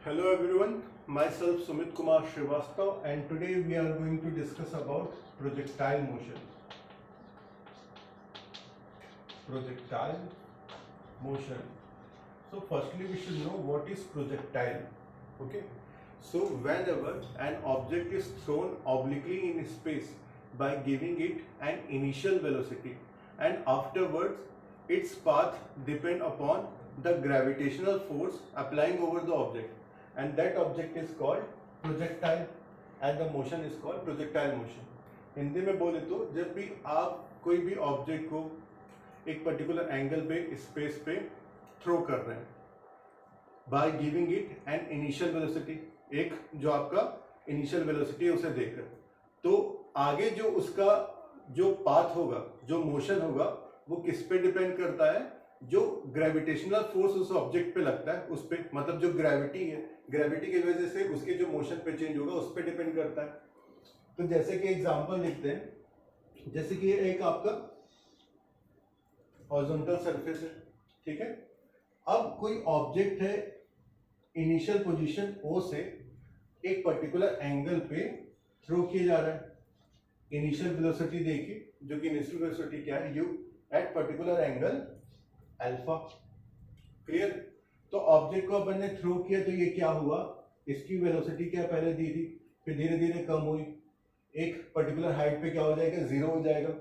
Hello everyone, myself Sumit Kumar Srivastav and today we are going to discuss about projectile motion. Projectile motion. So firstly we should know what is projectile. Okay. So whenever an object is thrown obliquely in space by giving it an initial velocity and afterwards its path depend upon the gravitational force applying over the object and that object is called projectile and the motion is called projectile motion. Hindi में बोले तो जब भी आप कोई भी object को एक पर्टिकुलर एंगल पे स्पेस पे थ्रो कर रहे हैं by giving it an initial velocity, एक जो आपका इनिशियल वेलोसिटी है उसे देकर, तो आगे जो उसका जो पाथ होगा, जो मोशन होगा, वो किस पे डिपेंड करता है? जो ग्रेविटेशनल फोर्स उस ऑब्जेक्ट पे लगता है उस पे, मतलब जो ग्रेविटी है, ग्रेविटी की वजह से उसके जो मोशन पे चेंज होगा उस पे डिपेंड करता है. तो जैसे कि एग्जांपल लिखते हैं, जैसे कि ये एक आपका हॉरिजॉन्टल सरफेस है, ठीक है. अब कोई ऑब्जेक्ट है इनिशियल पोजीशन ओ से एक पर्टिकुलर एंगल पे थ्रो किया जा रहा है, इनिशियल वेलोसिटी देखिए, जो कि इनिशियल वेलोसिटी क्या है? You at particular angle alpha. Clear? तो ऑब्जेक्ट को अपन ने थ्रो किया तो ये क्या हुआ? इसकी वेलोसिटी क्या पहले दी थी, फिर धीरे धीरे कम हुई, एक पर्टिकुलर हाइट पे क्या हो जाएगा? जीरो हो जाएगा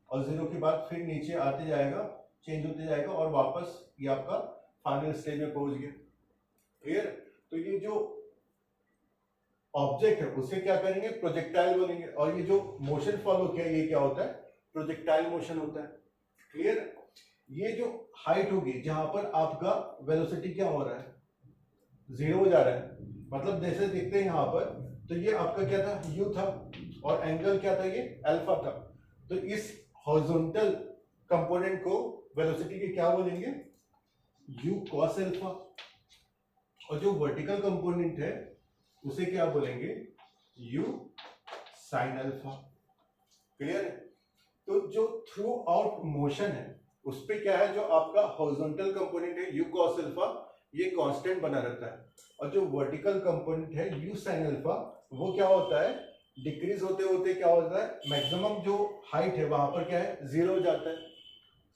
और जीरो के बाद फिर नीचे आते जाएगा, चेंज होते जाएगा और वापस ये आपका फाइनल स्टेज में पहुंच गया. क्लियर? तो ये जो ऑब्जेक्ट है उसे क्या करेंगे? प्रोजेक्टाइल बोलेंगे. और ये जो मोशन फॉलो किया ये क्या होता है? प्रोजेक्टाइल मोशन होता है. क्लियर? ये जो हाइट होगी जहां पर आपका वेलोसिटी क्या हो रहा है? जीरो हो जा रहा है, मतलब जैसे देखते हैं यहां पर, तो ये आपका क्या था? यू था और एंगल क्या था? ये अल्फा था. तो इस हॉरिजॉन्टल कंपोनेंट को वेलोसिटी के क्या बोलेंगे? You cos alpha. और जो वर्टिकल कंपोनेंट है उसे क्या बोलेंगे? You sine alpha. क्लियर है? तो जो थ्रू आउट मोशन है उस पे क्या है? जो आपका हॉरिजॉन्टल कंपोनेंट है यू कॉस अल्फा, ये कांस्टेंट बना रहता है, और जो वर्टिकल कंपोनेंट है यू साइन अल्फा, वो क्या होता है? डिक्रीज होते होते क्या होता है? मैक्सिमम जो हाइट है वहां पर क्या है? जीरो हो जाता है.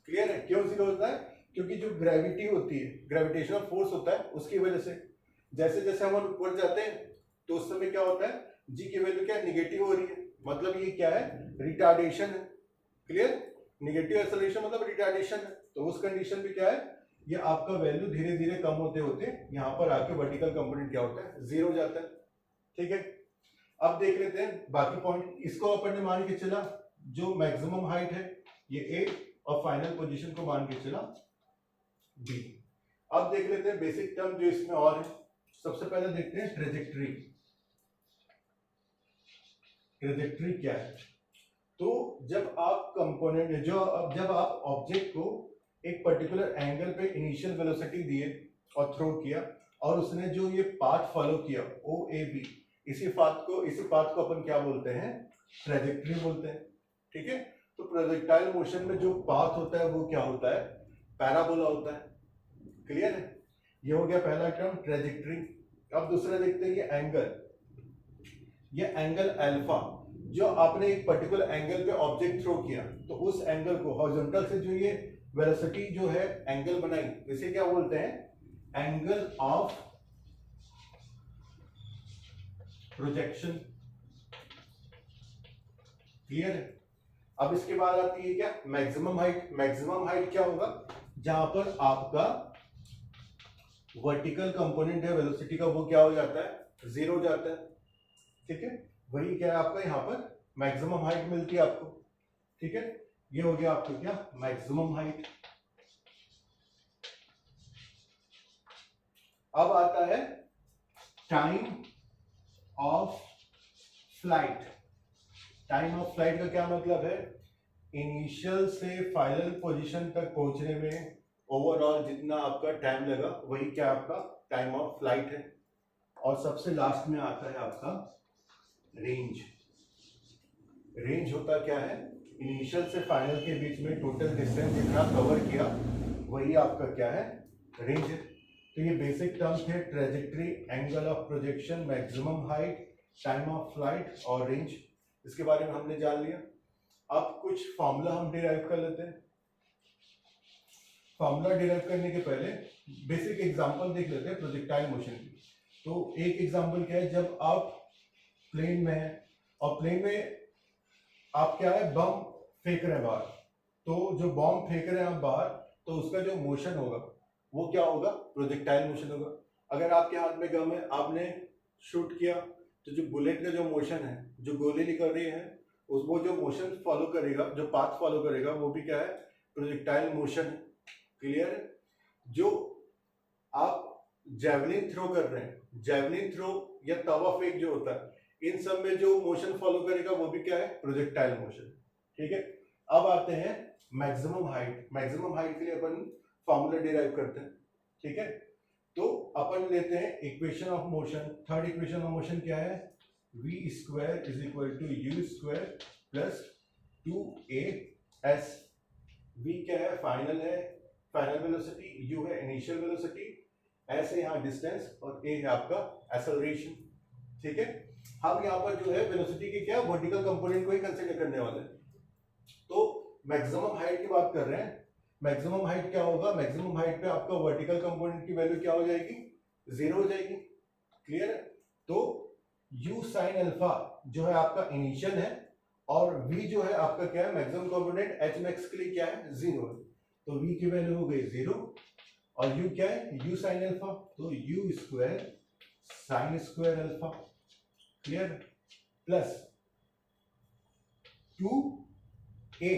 क्लियर है? क्यों जीरो होता है? क्योंकि जो ग्रेविटी होती है, ग्रेविटेशनल फोर्स होता है, उसकी वजह से जैसे जैसे हम ऊपर जाते हैं तो उस समय क्या होता है? जी की वैल्यू क्या है? निगेटिव हो रही है, मतलब ये क्या है? रिटार्डेशन है. क्लियर? निगेटिव एक्सेलरेशन मतलब रिटार्डेशन है. तो उस कंडीशन पे क्या है? ये आपका वैल्यू धीरे धीरे कम होते होते यहाँ पर आके वर्टिकल कंपोनेंट क्या होता है? जीरो हो जाता है. ठीक है, अब देख लेते हैं बाकी पॉइंट. इसको अपन ने मान के चला जो मैक्सिमम हाइट है ये ए और फाइनल पोजीशन को मान के चला बी. अब देख लेते हैं बेसिक टर्म जो इसमें और है. सबसे पहले देखते हैं ट्रेजेक्ट्री. ट्रेजेक्ट्री क्या है? तो जब आप कंपोनेंट जब आप ऑब्जेक्ट को एक पर्टिकुलर एंगल पे इनिशियल वेलोसिटी दिए और थ्रो किया और उसने जो ये पाथ फॉलो किया ओ ए बी, इसी पाथ को अपन क्या बोलते हैं? ट्रेजेक्ट्री बोलते हैं. ठीक है? तो प्रोजेक्टाइल मोशन में जो पाथ होता है वो क्या होता है? पैराबोला होता है. क्लियर है? ये हो गया पहला टर्म ट्रेजेक्ट्री. अब दूसरा देखते हैं ये एंगल अल्फा. जो आपने एक पर्टिकुलर एंगल पे ऑब्जेक्ट थ्रो किया तो उस एंगल को हॉरिजॉन्टल से जो ये वेलोसिटी जो है एंगल बनाई, इसे क्या बोलते हैं? Angle of projection. क्लियर है? अब इसके बाद आती है क्या? Maximum height. मैक्सिमम हाइट क्या होगा? जहां पर आपका वर्टिकल कंपोनेंट है वेलोसिटी का वो क्या हो जाता है? जीरो हो जाता है. ठीक है? वही क्या है आपका यहाँ पर? मैक्सिमम हाइट मिलती है आपको. ठीक है? ये हो गया आपको क्या? Maximum height. अब आता है time of flight. Time of flight का क्या मतलब है? इनिशियल से फाइनल पोजीशन तक पहुंचने में ओवरऑल जितना आपका टाइम लगा वही क्या आपका टाइम ऑफ फ्लाइट है. और सबसे लास्ट में आता है आपका रेंज. रेंज होता क्या है? इनिशियल से फाइनल के बीच में टोटल डिस्टेंस जितना कवर किया वही आपका क्या है? रेंज है. तो ये बेसिक टर्म्स थे, trajectory, angle of projection, maximum height, time of flight और रेंज, इसके बारे में हमने जान लिया। अब कुछ फॉर्मूला हम डिराइव कर लेते हैं। फॉर्मूला डिराइव करने के पहले बेसिक एग्जांपल देख लेते हैं प्रोजेक्टाइल मोशन की। तो एक एग्जांपल क्या है, जब आप प्लेन में हैं और प्लेन में आप क्या है, बम फेंक रहे हैं बाहर, तो जो बम फेंक रहे हैं आप बाहर, तो उसका जो मोशन होगा वो क्या होगा, प्रोजेक्टाइल मोशन होगा। अगर आपके हाथ में गम है, आपने शूट किया, तो जो बुलेट का जो मोशन है, जो गोली निकल रही है, उस वो जो मोशन फॉलो करेगा, जो पाथ फॉलो करेगा, वो भी क्या है, प्रोजेक्टाइल मोशन। क्लियर? जो आप जैवलिन थ्रो कर रहे हैं, जैवलिन थ्रो या तवा फेंक जो होता है, इन सब में जो मोशन फॉलो करेगा वो भी क्या है, प्रोजेक्टाइल मोशन। ठीक है, अब आते हैं मैक्सिमम हाइट। मैक्सिमम हाइट के लिए अपन फॉर्मूला डिराइव करते हैं। ठीक है, तो अपन लेते हैं equation of motion. Third equation of motion क्या है, v square is equal to u square plus 2as। v क्या है, फाइनल है, फाइनल वेलोसिटी, u है इनिशियल वेलोसिटी, s है यहाँ डिस्टेंस और a है आपका एक्सेलरेशन। ठीक है, हम यहाँ पर जो है वेलोसिटी के क्या वर्टिकल कंपोनेंट को ही कंसीडर करने वाले हैं। तो मैक्सिमम हाइट की बात कर रहे हैं, मैक्सिमम हाइट क्या होगा, मैक्सिमम हाइट पे आपका वर्टिकल कंपोनेंट की वैल्यू क्या हो जाएगी, 0 हो जाएगी। क्लियर? तो u sin अल्फा जो है आपका इनिशियल है और v जो है आपका क्या है, मैक्सिमम कंपोनेंट h max के लिए क्या है, 0 है। तो v की वैल्यू हो गई 0 और u क्या है, u sin अल्फा, तो u square sin square alpha. Clear? Plus 2a,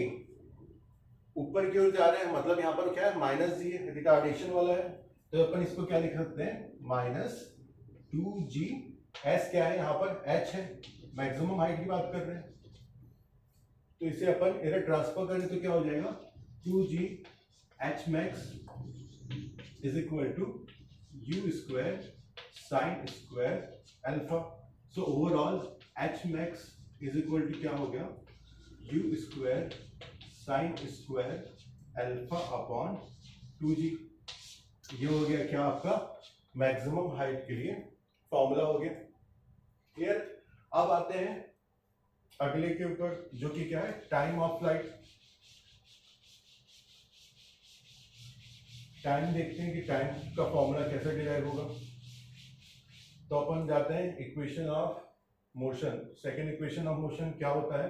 ऊपर की ओर जा रहे हैं, मतलब यहाँ पर क्या है, माइनस जी है, रिटार्डेशन वाला है, तो अपन इसको क्या लिख सकते हैं, माइनस 2g। s क्या है, यहाँ पर h है, मैक्सिमम हाइट की बात कर रहे हैं, तो इसे अपन इधर ट्रांसफर करें तो क्या हो जाएगा, 2g h max is equal to u square sine square alpha. So overall h max is equal to क्या हो गया, u square sine square alpha upon 2g। ये हो गया क्या आपका मैक्सिमम हाइट के लिए फॉर्मूला हो गया। क्लियर? अब आते हैं अगले के ऊपर, जो कि क्या है, टाइम ऑफ फ्लाइट। टाइम देखते हैं कि टाइम का फॉर्मूला कैसे डिराइव होगा। तो अपन जाते हैं equation of motion. Second equation of motion क्या होता है,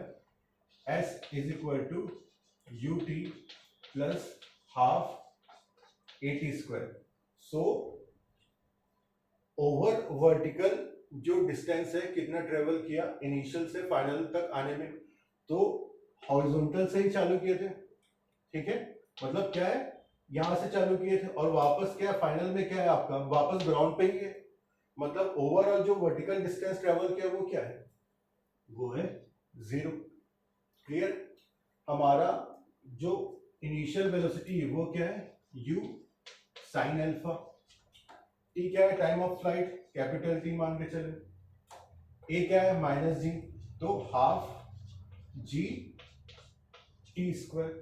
s is equal to ut plus half at square. So over vertical जो डिस्टेंस है, कितना ट्रेवल किया इनिशियल से फाइनल तक आने में, तो हॉरिजॉन्टल से ही चालू किए थे। ठीक है, मतलब क्या है, यहां से चालू किए थे और वापस क्या है, फाइनल में क्या है आपका, वापस ग्राउंड पे ही है। मतलब ओवरऑल जो वर्टिकल डिस्टेंस ट्रेवल किया वो क्या है, वो है 0। क्लियर? हमारा जो इनिशियल वेलोसिटी है वो क्या है, u sin अल्फा। t क्या है, time of flight, capital T मान के चले। a क्या है, माइनस जी, तो half g t square.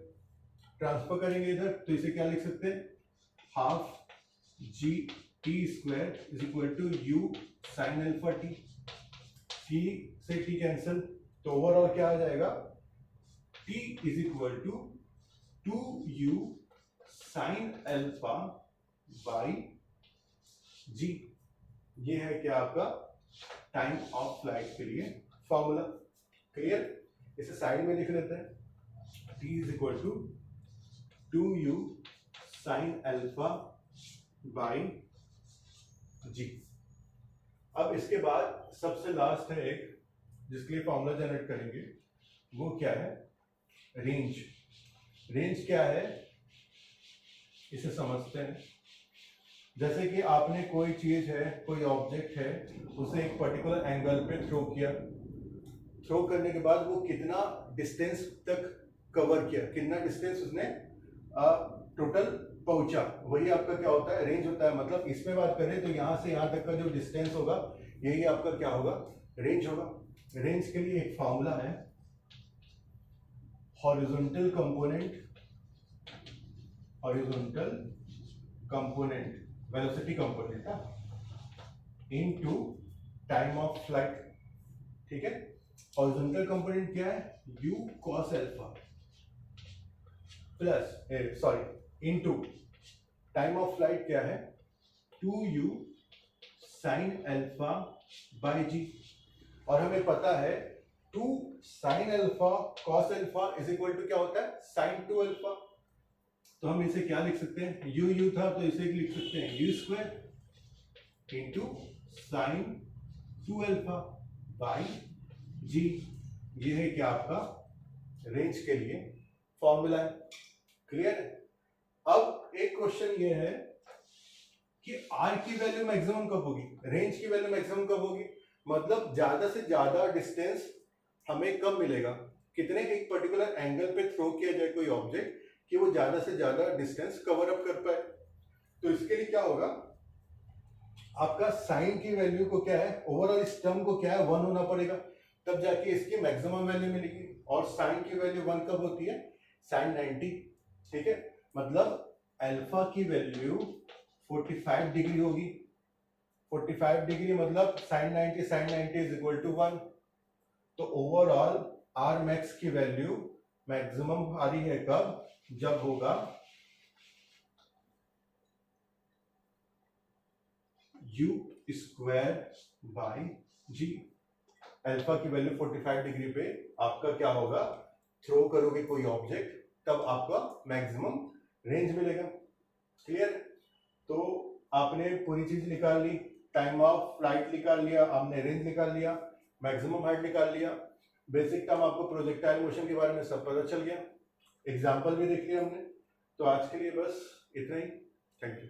Transfer करेंगे इधर तो इसे क्या लिख सकते हैं, half g t square is equal to u sin alpha t। t से t कैंसिल, तो ओवरऑल क्या आ जाएगा, t is equal to 2u sin alpha by g। ये है क्या आपका टाइम ऑफ फ्लाइट के लिए फॉर्मूला। क्लियर? इसे साइड में लिख लेते हैं, t is equal to 2u sin alpha by g। अब इसके बाद सबसे लास्ट है एक, जिसके लिए फॉर्मूला जनरेट करेंगे, वो क्या है, रेंज। रेंज क्या है, इसे समझते हैं। जैसे कि आपने कोई चीज है, कोई ऑब्जेक्ट है, उसे एक पर्टिकुलर एंगल पे थ्रो किया, थ्रो करने के बाद वो कितना डिस्टेंस तक कवर किया, कितना डिस्टेंस उसने टोटल पहुंचा, वही आपका क्या होता है, रेंज होता है। मतलब इसमें बात करें तो यहां से यहां तक का जो डिस्टेंस होगा, यही आपका क्या होगा, रेंज होगा। रेंज के लिए एक फॉर्मूला है, horizontal component, horizontal component velocity component into time of flight, ठीक है। हॉरिजॉन्टल कंपोनेंट क्या है, u cos alpha plus sorry into time of flight क्या है, 2u sin alpha by g। और हमें पता है 2 sin alpha cos alpha is equal to क्या होता है, sin 2 अल्फा। तो हम इसे क्या लिख सकते हैं, u था तो इसे लिख सकते हैं u square into sine 2 alpha by g. ये है क्या आपका रेंज के लिए फॉर्मूला है, क्लियर है। अब एक क्वेश्चन ये है कि r की वैल्यू मैक्सिमम कब होगी, रेंज की वैल्यू मैक्सिमम कब होगी, मतलब ज्यादा से ज्यादा डिस्टेंस हमें कब मिलेगा, कितने एक पर्टिकुलर एंगल पे थ्रो किया जाए कोई ऑब्जेक्ट कि वो ज्यादा से ज्यादा डिस्टेंस कवर अप कर पाए। तो इसके लिए क्या होगा, आपका साइन की वैल्यू को क्या है, ओवरऑल इस टर्म को क्या है 1 होना पड़ेगा, तब जाके इसकी मैक्सिमम वैल्यू मिलेगी। और साइन की वैल्यू 1 कब होती है, साइन 90, ठीक है। मतलब अल्फा की वैल्यू 45 डिग्री होगी, 45 डिग्री मतलब साइन 90 इज इक्वल टू 1। तो ओवरऑल आर मैक्स की वैल्यू मैक्सिमम आ रही है कब, जब होगा u square by g. Alpha की वैल्यू 45 डिग्री पे आपका क्या होगा, थ्रो करोगे कोई ऑब्जेक्ट तब आपका मैक्सिमम रेंज मिलेगा, क्लियर। तो आपने पूरी चीज निकाल ली, टाइम ऑफ फ्लाइट निकाल लिया, आपने रेंज निकाल लिया, मैक्सिमम हाइट निकाल लिया, बेसिक टर्म आपको प्रोजेक्टाइल मोशन के बारे में सब पता चल गया, एग्जाम्पल भी देख लिया हमने। तो आज के लिए बस इतना ही, थैंक यू।